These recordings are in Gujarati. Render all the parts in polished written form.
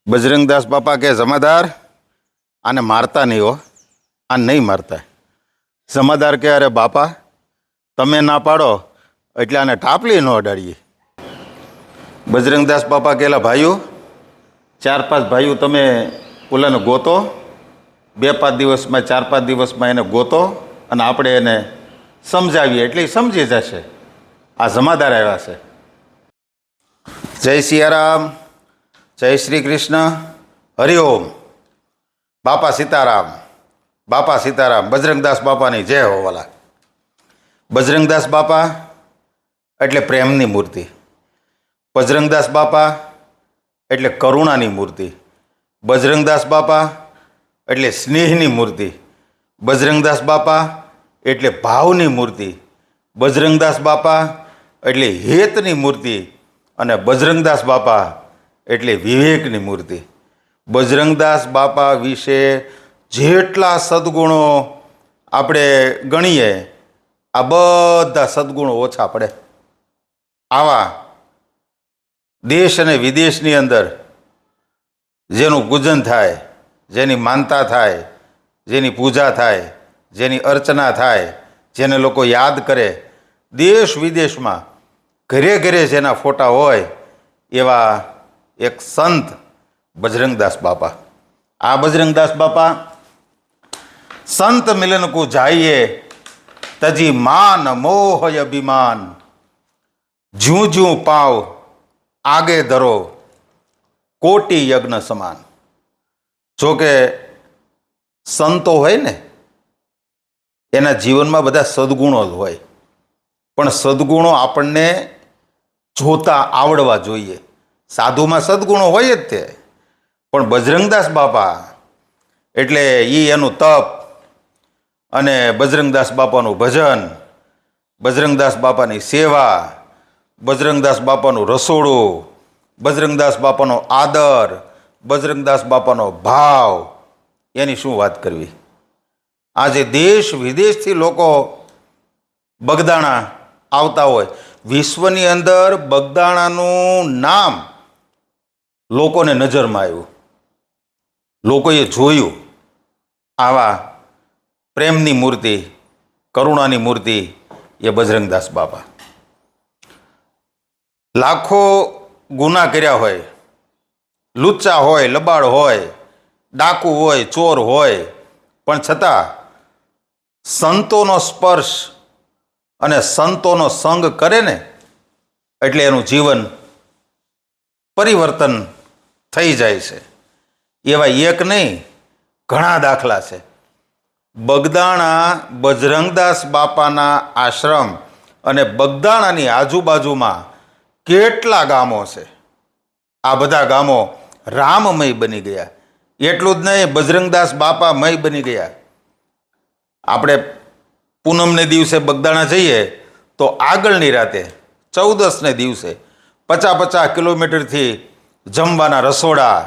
बजरंगदास बापा के जमादार आने मारता नहीं हो आ नहीं मारता जमादार के अरे बापा तमे ना पाड़ो एटले आने टापली न अडाड़ीए। बजरंगदास बापा कहला भाईओ 4-5 भाईओ तमे ओलाने गोतो 2-5 दिवस में 4-5 दिवस में एने गोतो अने आपणे एने समझावीए एटले समझी जशे। आ जमादार आव्या छे। जय सियाराम, जय श्री कृष्ण, हरिओम। बापा सीताराम, बापा सीताराम। बजरंगदास बापानी जय हो वाला। बजरंगदास बापा एटले प्रेमनी मूर्ति, बजरंगदास बापा एटले करुणानी मूर्ति, बजरंगदास बापा एटले स्नेहनी मूर्ति, बजरंगदास बापा एटले भावनी मूर्ति, बजरंगदास बापा एटले हेतनी मूर्ति अने बजरंगदास बापा एटले विवेकनी मूर्ति। बजरंगदास बापा विषे जेटला सद्गुणो आपणे गणीए आ बधा सद्गुणो ओछा पड़े। आवा देश अने विदेशनी अंदर जेनुं पूजन थाय, जेनी मानता थाय, जेनी पूजा थाय, जेनी अर्चना थाय, जेने लोको याद करे, देश विदेश में घरे घरे जेना फोटा होय एवा एक संत बजरंगदास बापा। आ बजरंगदास बापा संत मिलन को जाइए तजी मान मोह अभिमान, जू जू पाव आगे धरो कोटि यज्ञ समान। जो के संतो होय ने एना जीवन में बधा सद्गुणों ज होय, पण सद्गुणो आपणने जोता आवड़वा जोईए। साधु में सद्गुणो होय ज ते, पण बजरंगदास बापा एटले ई एनु तप अने बजरंगदास बापानु भजन, बजरंगदास बापानी सेवा, बजरंगदास बापानु रसोड़ू, बजरंगदास बापानो आदर, बजरंगदास बापानो भाव, एनी शुं वात करवी। आजे देश विदेश थी लोको बगदाणा आवता होय। विश्वनी अंदर बगदाणानुं नाम लोकोने नजर में आव्युं, लोकोए जोयुं। आवा प्रेमनी मूर्ति, करुणानी मूर्ति ये बजरंगदास बापा। लाखों गुना कर्या होय, लुच्चा होय, लबाड़ होय, डाकू होय, चोर होय, पण छतां संतोनो स्पर्श अने संतोनो संग करे ने एटले एनुं जीवन परिवर्तन थई जाय छे। एवा एक नहीं घणा दाखला छे। बगदाणा बजरंगदास बापाना आश्रम अने बगदाणानी आजूबाजूमां केटला गामो छे। आ बधा गामो राममय बनी गया। एटલું જ નહીં, बजरंगदास बापामय बनी गया। આપણે પૂનમને દિવસે બગદાણા જઈએ તો આગળની રાતે 14ને દિવસે 50-50 કિલોમીટરથી જમવાના રસોડા,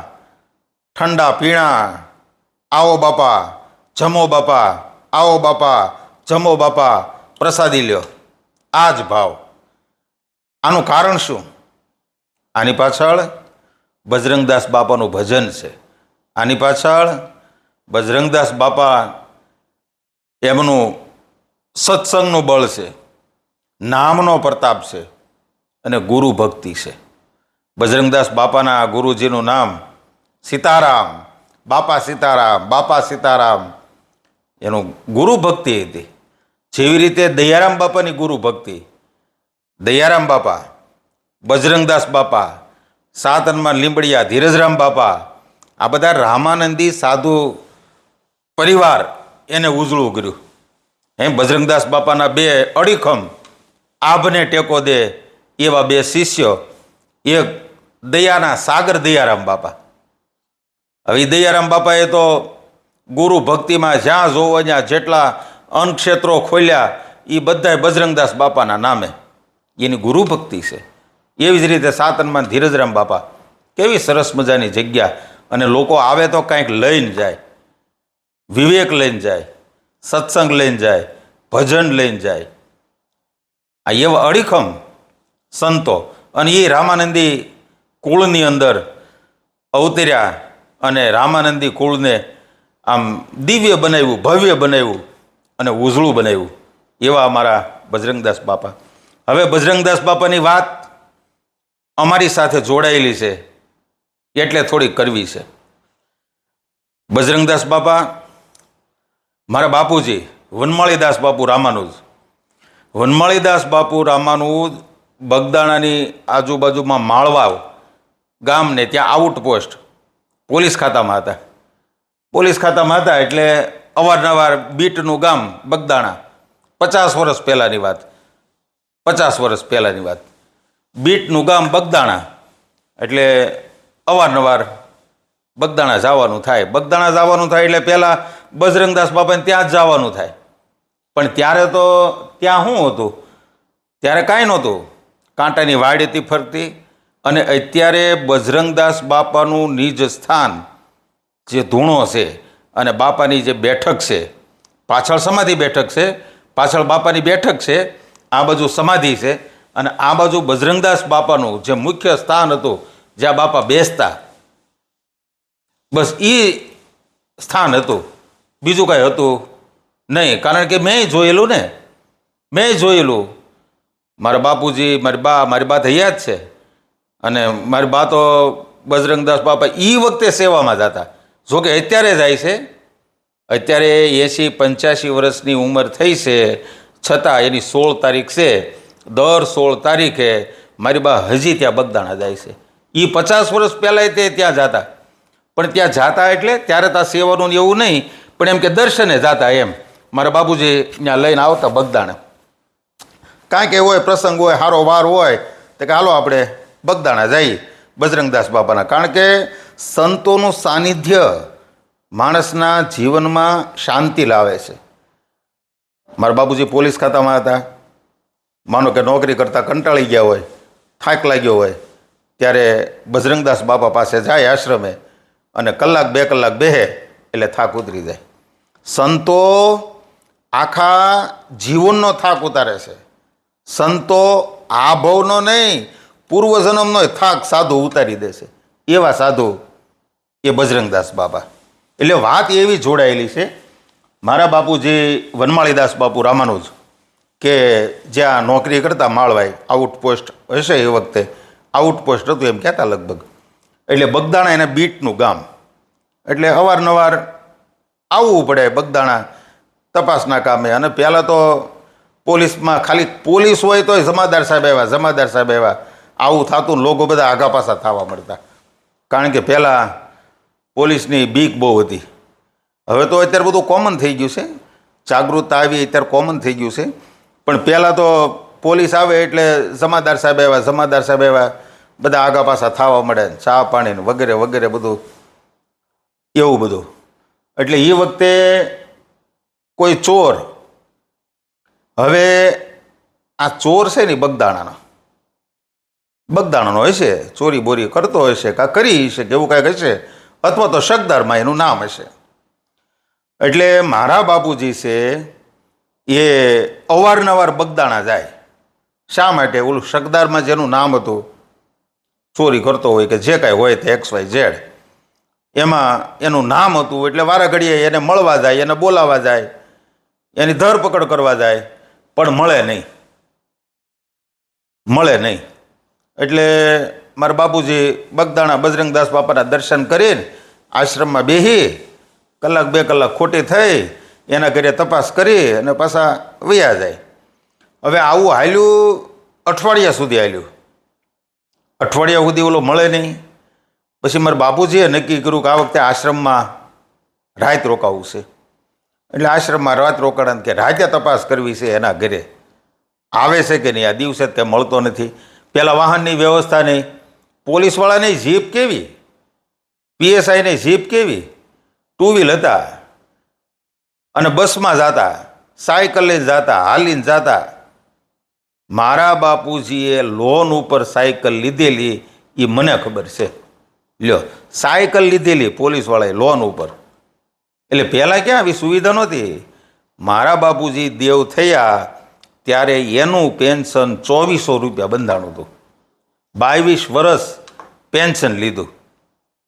ઠંડા પીણા, આવો બાપા જમો બાપા, આવો બાપા જમો બાપા, પ્રસાદી લ્યો, આ જ ભાવ। આનું કારણ શું? આની પાછળ બજરંગદાસ બાપાનું ભજન છે। આની પાછળ બજરંગદાસ બાપા એમનું સત્સંગનું બળ છે, નામનો પ્રતાપ છે અને ગુરુ ભક્તિ છે। બજરંગદાસ બાપાના ગુરુજીનું નામ સીતારામ, બાપા સીતારામ, બાપા સીતારામ। એનું ગુરુ ભક્તિ હતી। જેવી રીતે દયારામ બાપાની ગુરુ ભક્તિ, દયારામ બાપા, બજરંગદાસ બાપા, સાત હનુમાન લીંબડિયા, ધીરજરામ બાપા, આ બધા રામાનંદી સાધુ પરિવાર એને ઉજળું કર્યું। એમ બજરંગદાસ બાપાના બે અડીખમ આભને ટેકો દે એવા બે શિષ્યો, એક દયાના સાગર દયારામ બાપા। હવે દયારામ બાપાએ તો ગુરુ ભક્તિમાં જ્યાં જોવો ત્યાં જેટલા અન્નક્ષેત્રો ખોલ્યા એ બધાય બજરંગદાસ બાપાના નામે, એની ગુરુ ભક્તિ છે। એવી જ રીતે સાત હનુમાન ધીરજરામ બાપા, કેવી સરસ મજાની જગ્યા, અને લોકો આવે તો કંઈક લઈને જાય, વિવેક લઈને જાય, સત્સંગ લઈને જાય, ભજન લઈને જાય। આ એવા અડીખમ સંતો, અને એ રામાનંદી કુળની અંદર અવતર્યા અને રામાનંદી કુળને આમ દિવ્ય બનાવ્યું, ભવ્ય બનાવ્યું અને ઉજળું બનાવ્યું, એવા અમારા બજરંગદાસ બાપા. હવે બજરંગદાસ બાપાની વાત અમારી સાથે જોડાયેલી છે એટલે થોડી કરવી છે. બજરંગદાસ બાપા મારા બાપુજી વનમાળીદાસ બાપુ રામાનુજ. વનમાળીદાસ બાપુ રામાનુજ બગદાણાની આજુબાજુમાં માળવાવ ગામને ત્યાં આઉટપોસ્ટ પોલીસ ખાતામાં હતા. પોલીસ ખાતામાં હતા એટલે અવારનવાર બીટનું ગામ બગદાણા, 50 વર્ષ પહેલાંની વાત, 50 વર્ષ પહેલાંની વાત, બીટનું ગામ બગદાણા એટલે અવારનવાર બગદાણા જવાનું થાય. બગદાણા જવાનું થાય એટલે પહેલાં બજરંગદાસ બાપાને ત્યાં જ જવાનું થાય. પણ ત્યારે તો ત્યાં શું હતું? ત્યારે કાંઈ નહોતું. કાંટાની વાડ હતી ફરતી. અને અત્યારે બજરંગદાસ બાપાનું નિજ સ્થાન જે ધૂણો છે અને બાપાની જે બેઠક છે, પાછળ સમાધિ બેઠક છે, પાછળ બાપાની બેઠક છે, આ બાજુ સમાધિ છે અને આ બાજુ બજરંગદાસ બાપાનું જે મુખ્ય સ્થાન હતું જ્યાં બાપા બેસતા, બસ એ સ્થાન હતું. બીજું કાંઈ હતું નહીં. કારણ કે મેં જોયેલું ને, મેં જોયેલું. મારા બાપુજી, મારી બા હૈયા જ છે અને મારી બા તો બજરંગદાસ બાપા એ વખતે સેવામાં જતા. જોકે અત્યારે જાય છે, અત્યારે 80-85 વર્ષની ઉંમર થઈ છે, છતાં એની 16 તારીખ છે, દર 16 તારીખે મારી બા હજી ત્યાં બગદાણા જાય છે. એ 50 વર્ષ પહેલાંય તે ત્યાં જતા. પણ ત્યાં જાતા એટલે ત્યારે ત્યાં સેવાનું એવું નહીં, પણ એમ કે દર્શને જાતા એમ. મારા બાપુજી ત્યાં લઈને આવતા બગદાણા. કાંઈક એવું હોય, પ્રસંગ હોય, સારો વાર હોય તો કે હાલો આપણે બગદાણા જઈએ બજરંગદાસ બાપાના. કારણ કે સંતોનું સાનિધ્ય માણસના જીવનમાં શાંતિ લાવે છે. મારા બાપુજી પોલીસ ખાતામાં હતા. માનો કે નોકરી કરતાં કંટાળી ગયા હોય, થાક લાગ્યો હોય, ત્યારે બજરંગદાસ બાપા પાસે જાય આશ્રમે અને 1-2 કલાક બેહે એટલે થાક ઉતરી જાય. સંતો આખા જીવનનો થાક ઉતારે છે. સંતો આ ભવનો નહીં, પૂર્વજન્મનો થાક સાધુ ઉતારી દેશે. એવા સાધુ એ બજરંગદાસ બાપા. એટલે વાત એવી જોડાયેલી છે. મારા બાપુજી વનમાળીદાસ બાપુ રામાનુજ કે જ્યાં નોકરી કરતા માળવાઈ, આઉટપોસ્ટ હશે એ વખતે, આઉટપોસ્ટ હતું એમ કહેતા લગભગ. એટલે બગદાણા એને બીટનું ગામ એટલે અવારનવાર આવવું પડે બગદાણા તપાસના કામે. અને પહેલાં તો પોલીસમાં ખાલી પોલીસ હોય તોય જમાદાર સાહેબ આવ્યા, જમાદાર સાહેબ આવ્યા, આવું થતું. લોકો બધા આગા પાછા થવા મળતા. કારણ કે પહેલાં પોલીસની બીક બહુ હતી. હવે તો અત્યારે બધું કોમન થઈ ગયું છે, જાગૃતતા આવી અત્યારે કોમન થઈ ગયું છે. પણ પહેલાં તો પોલીસ આવે એટલે જમાદાર સાહેબ આવ્યા, જમાદાર સાહેબ આવ્યા, બધા આગા પાછા થવા મળે, ચા પાણી વગેરે વગેરે બધું એવું બધું. એટલે એ વખતે કોઈ ચોર, હવે આ ચોર છે ને બગદાણાનો હશે, ચોરી બોરી કરતો હશે, કાં કરી હશે કે એવું કાંઈક હશે, અથવા તો શકદારમાં એનું નામ હશે. એટલે મારા બાપુજી છે એ અવારનવાર બગદાણા જાય. શા માટે? ઓલું શકદારમાં જેનું નામ હતું, ચોરી કરતો હોય કે જે કાંઈ હોય તે XYZ, એમાં એનું નામ હતું. એટલે વારા ઘડીએ એને મળવા જાય, એને બોલાવવા જાય, એની ધરપકડ કરવા જાય, પણ મળે નહીં. એટલે મારા બાપુજી બગદાણા બજરંગદાસ બાપાના દર્શન કરીને આશ્રમમાં બેસી 1-2 કલાક ખોટી થઈ, એના ઘરે તપાસ કરી અને પાછા વયા જાય. હવે આવું હાલ્યું અઠવાડિયા સુધી હાલ્યું. અઠવાડિયા સુધી ઓલો મળે નહીં. પછી મારા બાપુજીએ નક્કી કર્યું કે આ વખતે આશ્રમમાં રાત રોકાવું છે. એટલે આશ્રમમાં રાત રોકાણ કે રાતે તપાસ કરવી છે એના ઘરે, આવે છે કે નહીં. આ દિવસે તે મળતો નથી. પહેલાં વાહનની વ્યવસ્થા નહીં, પોલીસવાળાની જીપ કેવી, PSIની જીપ કેવી, 2 વ્હીલ હતા અને બસમાં જતા, સાયકલ લઈને જતા, હાલીને જતા. મારા બાપુજીએ લોન ઉપર સાયકલ લીધેલી એ મને ખબર છે. લ્યો, સાયકલ લીધેલી પોલીસવાળાએ લોન ઉપર. એટલે પહેલાં ક્યાં આવી સુવિધા નહોતી. મારા બાપુજી દેવ થયા ત્યારે એનું પેન્શન 2400 રૂપિયા બંધાણું હતું. 22 વર્ષ પેન્શન લીધું.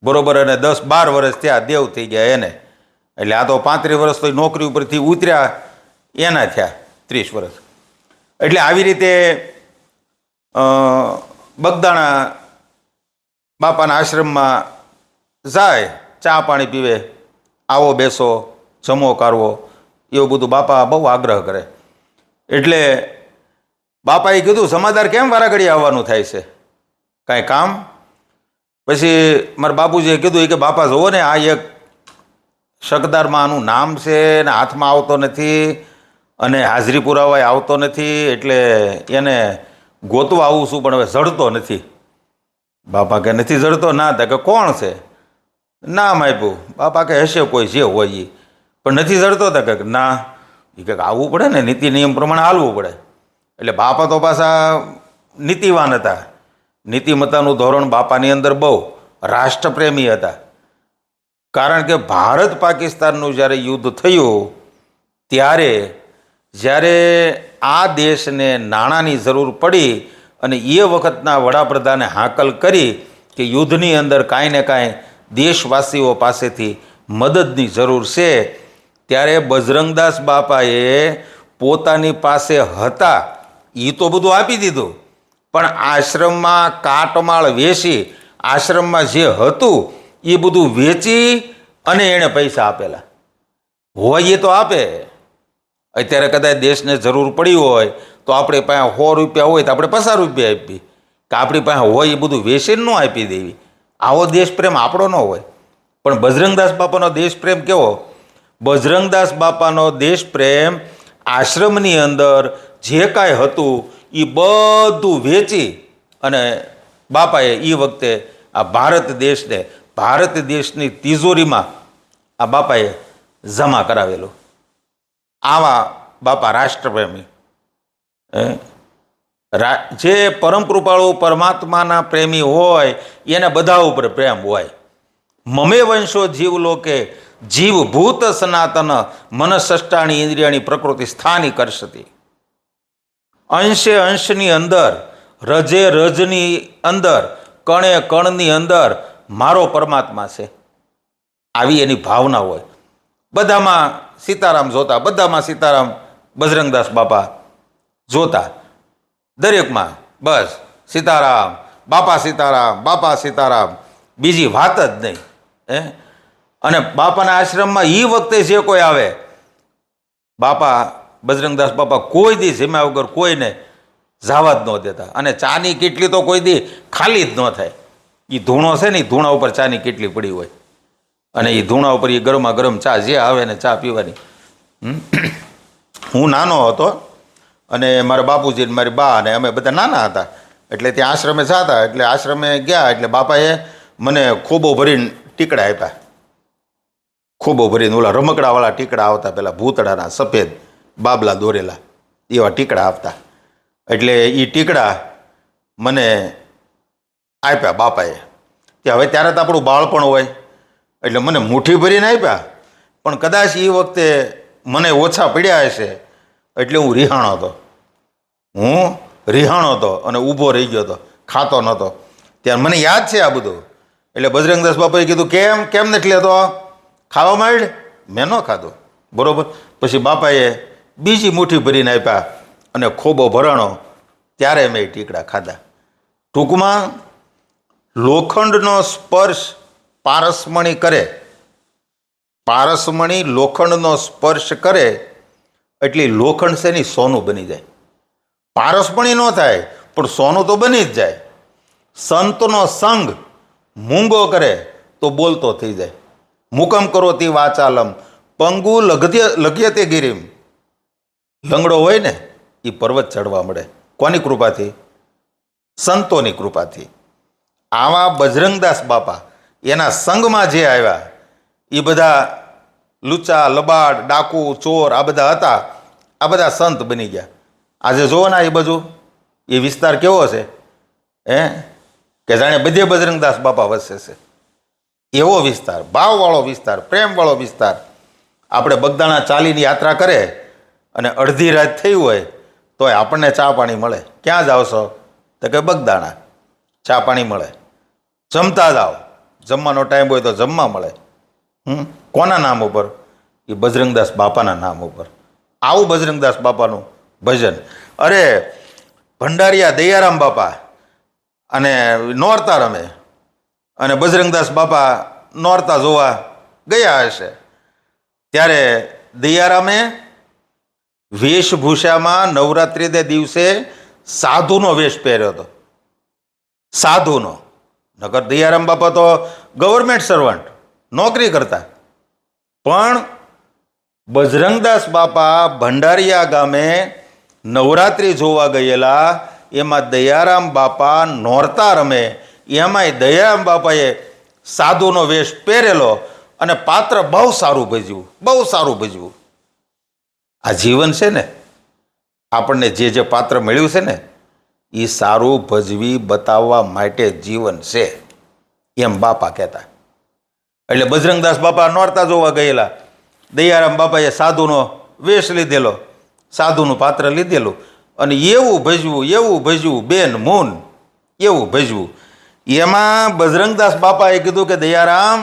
બરોબર, અને 10-12 વર્ષ ત્યાં દેવ થઈ ગયા એને. એટલે આ તો 35 વર્ષ તો નોકરી ઉપરથી ઉતર્યા એના થયા 30 વર્ષ. એટલે આવી રીતે બગદાણા બાપાના આશ્રમમાં જાય, ચા પાણી પીવે, આવો બેસો, જમો કારવો, એવું બધું બાપા બહુ આગ્રહ કરે. એટલે બાપાએ કીધું, સમાદાર કેમ વારાઘડી આવવાનું થાય છે, કાંઈ કામ? પછી મારા બાપુજીએ કીધું કે બાપા જુઓ ને, આ એક શકદારમાં આનું નામ છે ને હાથમાં આવતો નથી અને હાજરી પુરાવાય આવતો નથી, એટલે એને ગોતવા આવું છું, પણ હવે જડતો નથી. બાપા કે નથી જડતો? ના. તા કે કોણ છે? નામ આપ્યું. બાપા કે હશે કોઈ જે હોય એ, પણ નથી જડતો? તા કે ના. એ કંઈક આવવું પડે ને, નીતિ નિયમ પ્રમાણે હાલવું પડે. એટલે બાપા તો પાછા નીતિવાન હતા. નીતિમત્તાનું ધોરણ બાપાની અંદર બહુ રાષ્ટ્રપ્રેમી હતા. કારણ કે ભારત પાકિસ્તાનનું જ્યારે યુદ્ધ થયું ત્યારે જ્યારે આ દેશને નાણાંની જરૂર પડી અને એ વખતના વડાપ્રધાને હાકલ કરી કે યુદ્ધની અંદર કાંઈ ને કાંઈ દેશવાસીઓ પાસેથી મદદની જરૂર છે, ત્યારે બજરંગદાસ બાપાએ પોતાની પાસે હતા એ તો બધું આપી દીધું, પણ આશ્રમમાં કાટમાળ વેચી, આશ્રમમાં જે હતું એ બધું વેચી અને એણે પૈસા આપેલા. હોય એ તો આપે. અત્યારે કદાચ દેશને જરૂર પડી હોય તો આપણી પાસે 100 રૂપિયા હોય તો આપણે 50 રૂપિયા આપીએ, કે આપણી પાસે હોય એ બધું વેચીને ન આપી દેવી. આવો દેશ પ્રેમ આપણો ન હોય. પણ બજરંગદાસ બાપાનો દેશ પ્રેમ કેવો? બજરંગદાસ બાપાનો દેશ પ્રેમ આશ્રમની અંદર જે કાંઈ હતું એ બધું વેચી અને બાપાએ એ વખતે આ ભારત દેશની તિજોરીમાં આ બાપાએ જમા કરાવેલું. આવા બાપા રાષ્ટ્રપ્રેમી. જે પરમ કૃપાળુ પરમાત્માના પ્રેમી હોય એને બધા ઉપર પ્રેમ હોય. મમે વંશો જીવલોકે જીવભૂત સનાતન મનસષ્ટાણી ઇન્દ્રિયાણી પ્રકૃતિ સ્થાની કરશતી. અંશે અંશની અંદર, રજે રજની અંદર, કણે કણની અંદર મારો પરમાત્મા છે, આવી એની ભાવના હોય. બધામાં સીતારામ જોતા, બધામાં સીતારામ બજરંગદાસ બાપા જોતા, દરેકમાં બસ સીતારામ, બાપા સીતારામ, બાપા સીતારામ, બીજી વાત જ નહીં. અને બાપાના આશ્રમમાં એ વખતે જે કોઈ આવે, બાપા બજરંગદાસ બાપા કોઈ દી જમ્યા વગર કોઈને જવા જ ન દેતા. અને ચાની કેટલી તો કોઈ દી ખાલી જ ન થાય. એ ધૂણો છે ને, એ ધૂણા ઉપર ચાની કેટલી પડી હોય, અને એ ધૂણા ઉપર એ ગરમા ગરમ ચા જે આવે ને ચા પીવાની. હું નાનો હતો અને મારા બાપુજી ને મારી બા અને અમે બધા નાના હતા, એટલે ત્યાં આશ્રમે જતા. એટલે આશ્રમે ગયા એટલે બાપાએ મને ખોબો ભરીને ટીકડા આપ્યા. ખોબો ભરીને, ઓલા રમકડાવાળા ટીકડા આવતા, પેલા ભૂતળાના સફેદ બાબલા દોરેલા એવા ટીકડા આપતા. એટલે એ ટીકડા મને આપ્યા બાપાએ. હવે ત્યારે તો આપણું બાળપણ હોય એટલે મને મુઠ્ઠી ભરીને આપ્યા, પણ કદાચ એ વખતે મને ઓછા પડ્યા હશે એટલે હું રિહાણો હતો અને ઊભો રહી ગયો હતો, ખાતો નહોતો. ત્યારે મને યાદ છે આ બધું. એટલે બજરંગદાસ બાપાએ કીધું, કેમ નથી લેતો, ખાવા માંડ. મેં ન ખાધું, બરાબર. પછી બાપાએ બીજી મુઠ્ઠી ભરીને આપ્યા અને ખોબો ભરાણો, ત્યારે મેં ટીકડા ખાધા. ટૂંકમાં લોખંડનો સ્પર્શ પારસમણી કરે, પારસમણી લોખંડનો સ્પર્શ કરે એટલે લોખંડ છે ને સોનું બની જાય. પારસમણી ન થાય પણ સોનું તો બની જ જાય. સંતનો સંગ મૂંગો કરે તો બોલતો થઈ જાય. મુકમ કરો તી વાચાલમ પંગુ લગ્યતે ગિરિમ. લંગડો હોય ને એ પર્વત ચડવા મળે. કોની કૃપાથી? સંતોની કૃપાથી. આવા બજરંગદાસ બાપા એના સંગમાં જે આવ્યા એ બધા લુચ્ચા, લબાડ, ડાકુ, ચોર આ બધા હતા, આ બધા સંત બની ગયા. આજે જુઓ ને એ બાજુ એ વિસ્તાર કેવો છે, કે જાણે બધે બજરંગદાસ બાપા વસે છે. એવો વિસ્તાર, ભાવવાળો વિસ્તાર, પ્રેમવાળો વિસ્તાર. આપણે બગદાણા ચાલીની યાત્રા કરે અને અડધી રાત થઈ હોય તોય આપણને ચા પાણી મળે. ક્યાં જાઓ છો? તો કે બગદાણા. ચા પાણી મળે. જમતા જાઓ, જમવાનો ટાઈમ હોય તો જમવા મળે. કોના નામ ઉપર? એ બજરંગદાસ બાપાના નામ ઉપર. આવું બજરંગદાસ બાપાનું ભજન. અરે ભંડારીયા દયારામ બાપા અને નોરતા રમે, અને બજરંગદાસ બાપા નોરતા જોવા ગયા હશે, ત્યારે દયારામે વેશભૂષામાં નવરાત્રિને દિવસે સાધુનો વેશ પહેર્યો હતો. સાધુનો. નકર દયારામ બાપા તો ગવર્મેન્ટ સર્વન્ટ, નોકરી કરતા. પણ બજરંગદાસ બાપા ભંડારીયા ગામે નવરાત્રિ જોવા ગયેલા, એમાં દયારામ બાપા નોરતા રમે, એમાંય દયારામ બાપાએ સાધુનો વેશ પહેરેલો, અને પાત્ર બહુ સારું ભજ્યું, બહુ સારું ભજવું. આ જીવન છે ને, આપણને જે જે પાત્ર મળ્યું છે ને, એ સારું ભજવી બતાવવા માટે જીવન છે, એમ બાપા કહેતા. એટલે બજરંગદાસ બાપા નોરતા જોવા ગયેલા, દયારામ બાપાએ સાધુનો વેશ લીધેલો, સાધુનું પાત્ર લીધેલું, અને એવું ભજવું બેન મૂન, એવું ભજવું. એમાં બજરંગદાસ બાપાએ કીધું કે દયારામ,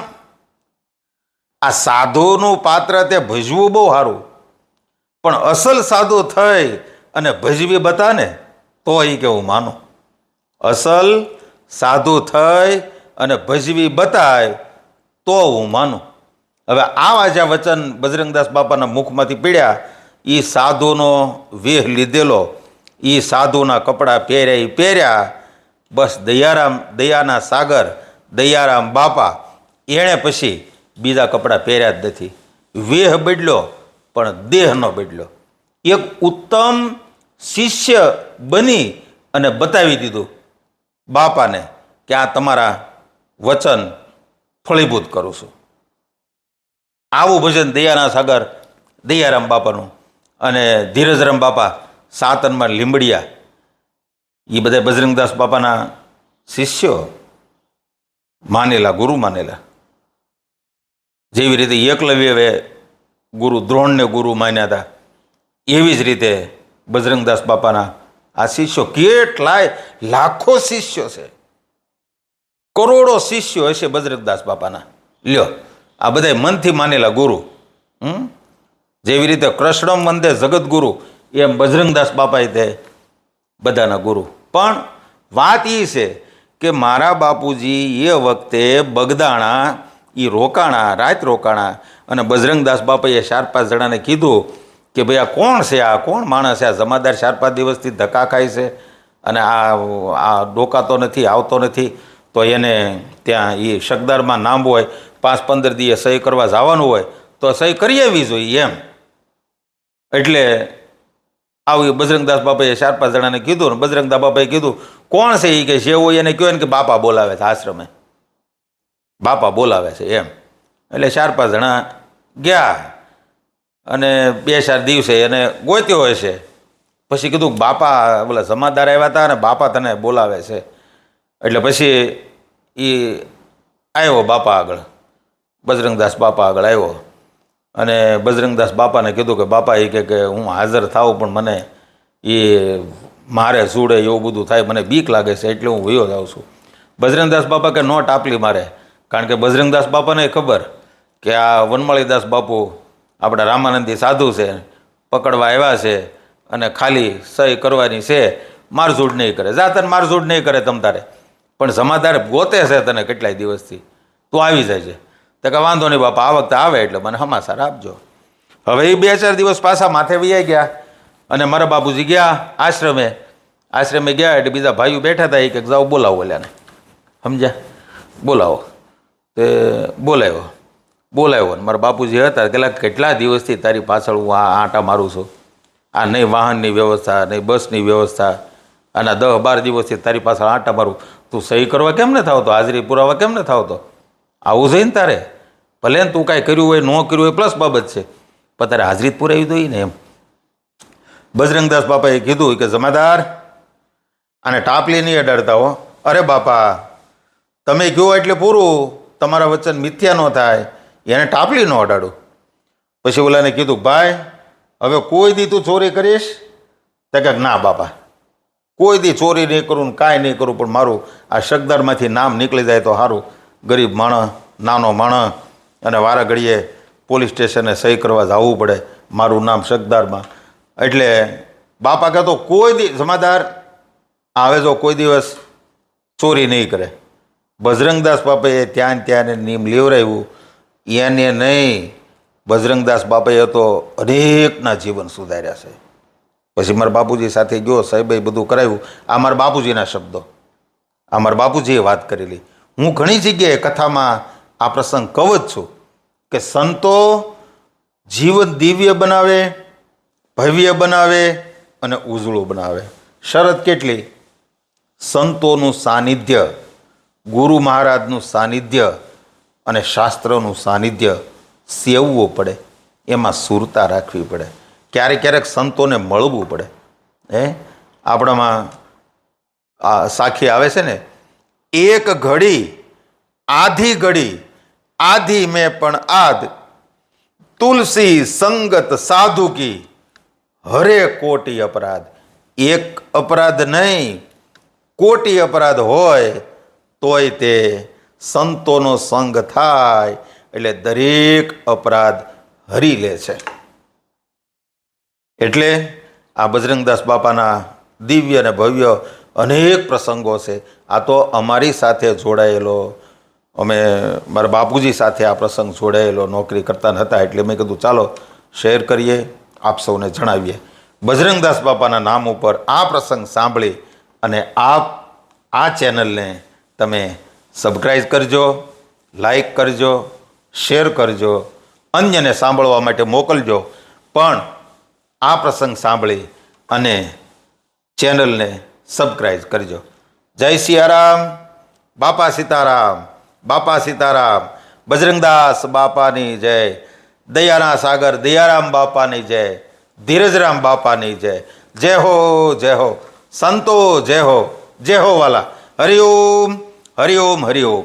આ સાધુનું પાત્ર તે ભજવું બહુ સારું, પણ અસલ સાધુ થઈ અને ભજવી બતાને તો એ કે હું માનું. અસલ સાધુ થઈ અને ભજવી બતાય તો હું માનું. હવે આવા જ્યાં વચન બજરંગદાસ બાપાના મુખમાંથી પીડ્યા, એ સાધુનો વેહ લીધેલો, એ સાધુના કપડાં પહેર્યા. બસ દયારામ, દયાના સાગર દયારામ બાપા, એણે પછી બીજા કપડાં પહેર્યા જ નથી. વેહ બદલ્યો પણ દેહ ન બદલ્યો. એક ઉત્તમ શિષ્ય બની અને બતાવી દીધું બાપાને કે આ તમારા વચન ફળીભૂત કરું છું. આવું ભજન દયાના સાગર દયારામ બાપાનું. અને ધીરજરામ બાપા સાતનમાં લીંબડિયા, એ બધા બજરંગદાસ બાપાના શિષ્યો માનેલા, ગુરુ માનેલા. જેવી રીતે એકલવ્યએ ગુરુ દ્રોણને ગુરુ માન્યા હતા, એવી જ રીતે બજરંગદાસ બાપાના આ શિષ્યો, કેટલાય લાખો શિષ્યો છે, કરોડો શિષ્યો હશે બજરંગદાસ બાપાના. લ્યો, આ બધા મનથી માનેલા ગુરુ. જેવી રીતે કૃષ્ણ વંદે જગતગુરુ, એમ બજરંગદાસ બાપાએ તે બધાના ગુરુ. પણ વાત એ છે કે મારા બાપુજી એ વખતે બગદાણા એ રોકાણા, રાત રોકાણા, અને બજરંગદાસ બાપાએ 4-5 જણાને કીધું કે ભાઈ આ કોણ છે, આ કોણ માણસ છે, આ જમાદાર 4-5 દિવસથી ધક્કા ખાય છે અને આ ડોકાતો નથી, આવતો નથી, તો એને ત્યાં એ શકદારમાં નામ હોય, 5-15 દિવસ સહી કરવા જવાનું હોય તો સહી કરી આવવી જોઈએ એમ. એટલે આવું બજરંગદાસ બાપાએ 4-5 જણાને કીધું, ને બજરંગદાસ બાપાએ કીધું કોણ છે એ, કે જે હોય એને કહ્યું ને કે બાપા બોલાવે છે આશ્રમે, બાપા બોલાવે છે એમ. એટલે 4-5 જણા ગયા, અને 2-4 દિવસે એને ગોત્યો હશે. પછી કીધું બાપા, બોલા જમાદાર આવ્યા હતા અને બાપા તને બોલાવે છે. એટલે પછી એ આવ્યો બાપા આગળ, બજરંગદાસ બાપા આગળ આવ્યો, અને બજરંગદાસ બાપાને કીધું કે બાપા એ કે હું હાજર થાઉં, પણ મને એ મારે સુડે એવું બધું થાય, મને બીક લાગે છે, એટલે હું વયો જાઉં છું. બજરંગદાસ બાપા કે નો ટાપલી મારે, કારણ કે બજરંગદાસ બાપાને ખબર કે આ વનમાળીદાસ બાપુ આપણા રામાનંદી સાધુ છે, પકડવા આવ્યા છે, અને ખાલી સહી કરવાની છે, મારઝૂડ નહીં કરે, જાતને મારઝૂડ નહીં કરે તમ તારે, પણ જમાદાર ગોતે છે તને કેટલાય દિવસથી, તું આવી જાય છે. તો કે વાંધો નહીં બાપા, આ વખતે આવે એટલે મને સમાચાર આપજો. હવે એ 2-4 દિવસ પાછા માથે વૈયા ગયા, અને મારા બાપુજી ગયા આશ્રમે ગયા, એટલે બીજા ભાઈઓ બેઠા હતા, એ કે જાઓ બોલાવો ઓલ્યાને, સમજ્યા, બોલાવો. તે બોલાવ્યો ને મારા બાપુજી હતા, કેટલા દિવસથી તારી પાછળ હું આ આંટા મારું છું, આ નહીં વાહનની વ્યવસ્થા, નહીં બસની વ્યવસ્થા, આના 10-12 દિવસથી તારી પાછળ આંટા મારું, તું સહી કરવા કેમ ન થાવતો, હાજરી પુરાવા કેમ ન થાવતો? આવું છે ને તારે, ભલે ને તું કાંઈ કર્યું હોય ન કર્યું હોય પ્લસ બાબત છે, પણ તારે હાજરી જ પુરાવી દો ને એમ. બજરંગદાસ બાપાએ કીધું કે જમાદાર આને ટાપલી નહીં અડાડતા હો. અરે બાપા, તમે કહો એટલે પૂરું, તમારા વચન મિથ્યા ન થાય, એને ટાપલી ન અડાડું. પછી ઓલાને કીધું ભાઈ, હવે કોઈ દી તું ચોરી કરીશ? તો કે ના બાપા, કોઈ દી ચોરી નહીં કરું ને કાંઈ નહીં કરું, પણ મારું આ શકદારમાંથી નામ નીકળી જાય તો સારું, ગરીબ માણસ, નાનો માણસ, અને વારા ઘડીએ પોલીસ સ્ટેશને સહી કરવા જવું પડે, મારું નામ શકદારમાં. એટલે બાપા કહેતો કોઈ જમાદાર આવે જો કોઈ દિવસ ચોરી નહીં કરે. બજરંગદાસ બાપાએ ત્યાં નિયમ લેવરાવ્યું, એને નહીં, બજરંગદાસ બાપાએ તો અનેકના જીવન સુધાર્યા છે. પછી મારા બાપુજી સાથે ગયો, સાહેબે બધું કરાવ્યું. આ મારા બાપુજીના શબ્દો, આ મારા બાપુજીએ વાત કરેલી. હું ઘણી જગ્યાએ કથામાં આ પ્રસંગ કહું જ છું કે સંતો જીવન દિવ્ય બનાવે, ભવ્ય બનાવે અને ઉજળું બનાવે. શરત કેટલી? સંતોનું સાનિધ્ય, ગુરુ મહારાજનું સાનિધ્ય અને શાસ્ત્રનું સાનિધ્ય સેવવું પડે, એમાં સુરતા રાખવી પડે. ક્યારેક ક્યારેક સંતોને મળવું પડે. આપણામાં આ સાખી આવે છે ને, એક ઘડી આધી ઘડી આધી મેં પણ આદ, તુલસી સંગત સાધુ કી હરે કોટી અપરાધ. એક અપરાધ નહીં, કોટી અપરાધ હોય તોય તે સંતોનો સંગ થાય એટલે દરેક અપરાધ હરી લે છે. એટલે આ બજરંગદાસ બાપાના દિવ્ય અને ભવ્ય અનેક પ્રસંગો છે. આ તો અમારી સાથે જોડાયેલો, અમે મારા બાપુજી સાથે આ પ્રસંગ જોડાયેલો, નોકરી કરતા નહોતા એટલે મેં કીધું ચાલો શેર કરીએ, આપ સૌને જણાવીએ. બજરંગદાસ બાપાના નામ ઉપર આ પ્રસંગ સાંભળી અને આપ આ ચેનલને તમે સબસ્ક્રાઈબ કરજો, લાઈક કરજો, શેર કરજો, અન્યને સાંભળવા માટે મોકલજો. પણ આ પ્રસંગ સાંભળી અને ચેનલને સબસ્ક્રાઈબ કરજો. જય સિયારામ. બાપા સીતારામ, બાપા સીતારામ. બજરંગદાસ બાપાની જય. દયાના સાગર દયારામ બાપાની જય. ધીરજરામ બાપાની જય. જય હો, જય હો. સંતો જય હો, જય હો વાલા. હરિઓમ, હરિઓમ, હરિઓમ.